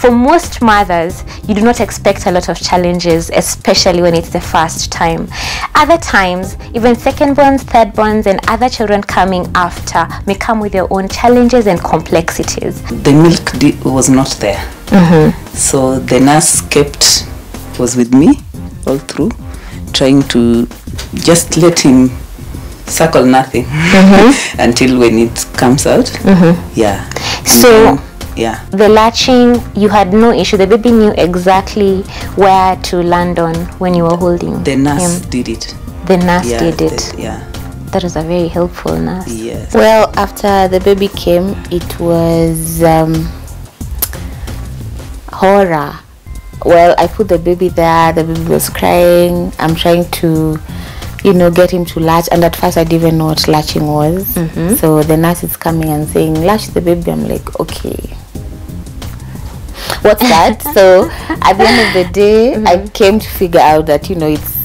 for most mothers, you do not expect a lot of challenges, especially when it's the first time. Other times, even second-borns, third-borns, and other children coming after may come with their own challenges and complexities. The milk was not there. So the nurse was with me all through, trying to just let him suckle nothing until when it comes out. Yeah. So yeah, the latching, you had no issue. The baby knew exactly where to land on when you were holding the nurse him. did it. The nurse did it. Yeah. That was a very helpful nurse. Yes. Well, after the baby came, it was horror. Well, I put the baby there, the baby was crying. I'm trying to, get him to latch, and at first I didn't even know what latching was. So the nurse is coming and saying, latch the baby. I'm like, okay, what's that? So at the end of the day, I came to figure out that, it's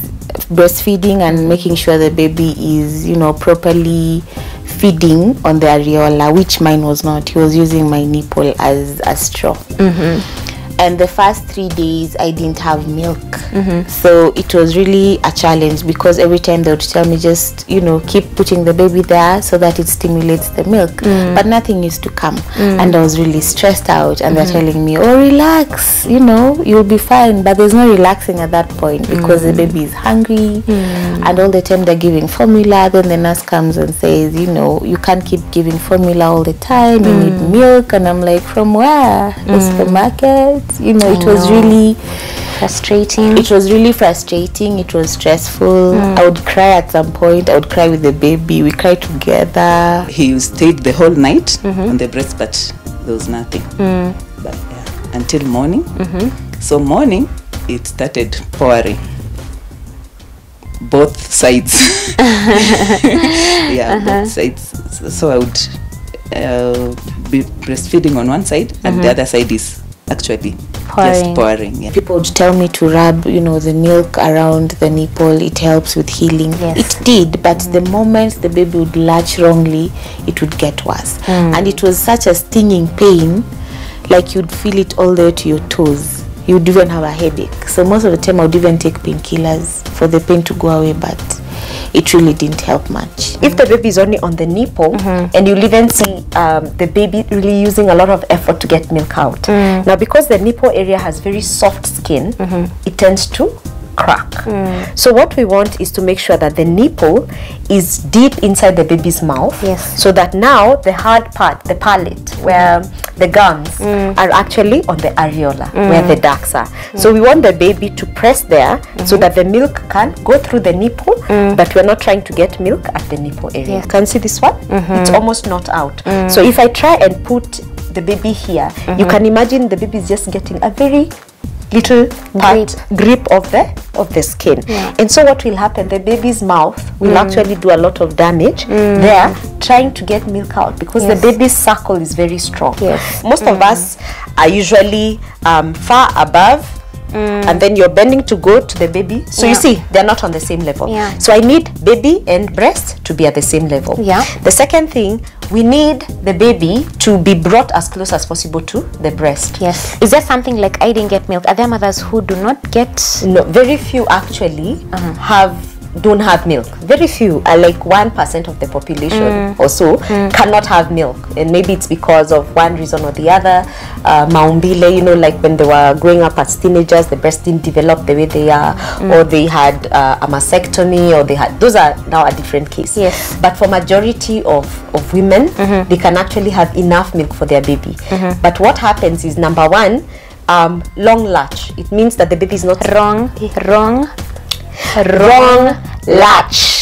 breastfeeding and making sure the baby is, properly feeding on the areola, which mine was not. He was using my nipple as a straw. And the first 3 days I didn't have milk. So it was really a challenge, because every time they would tell me, just keep putting the baby there so that it stimulates the milk, but nothing used to come. And I was really stressed out, and they're telling me, oh, relax, you'll be fine. But there's no relaxing at that point, because the baby is hungry, and all the time they're giving formula. Then the nurse comes and says, you can't keep giving formula all the time, you need milk. And I'm like, from where? The supermarket? It was really frustrating. It was really frustrating. It was stressful. I would cry at some point. I would cry with the baby. We cried together. He stayed the whole night on the breast, but there was nothing. But yeah, until morning. So morning, it started pouring. Both sides. Both sides. So I would be breastfeeding on one side, and the other side is actually just pouring. Yeah. People would tell me to rub, the milk around the nipple. It helps with healing. Yes. It did, but the moment the baby would latch wrongly, it would get worse. And it was such a stinging pain, like you'd feel it all the way to your toes. You'd even have a headache. So most of the time I would even take painkillers for the pain to go away, but it really didn't help much. If the baby is only on the nipple, and you'll even see the baby really using a lot of effort to get milk out. Now, because the nipple area has very soft skin, it tends to crack. So what we want is to make sure that the nipple is deep inside the baby's mouth, so that now the hard part, the palate, where the gums are actually on the areola, where the ducts are. So we want the baby to press there, so that the milk can go through the nipple, but we're not trying to get milk at the nipple area. Can you see this one? It's almost not out. So if I try and put the baby here, you can imagine the baby is just getting a very little grip of the skin. And so what will happen, the baby's mouth will actually do a lot of damage there, trying to get milk out, because the baby's suckle is very strong. Most of us are usually far above, and then you're bending to go to the baby. So you see, they're not on the same level. So I need baby and breast to be at the same level. The second thing, we need the baby to be brought as close as possible to the breast. Is there something like I didn't get milk? Are there mothers who do not get? No, very few actually don't have milk. Very few, like 1% of the population or so cannot have milk, and maybe it's because of one reason or the other. Maumbile, like when they were growing up as teenagers, the breast didn't develop the way they are, or they had a mastectomy, or they had, those are now a different case. But for majority of women, they can actually have enough milk for their baby. But what happens is, number one, long latch. It means that the baby is not Wrong wrong latch.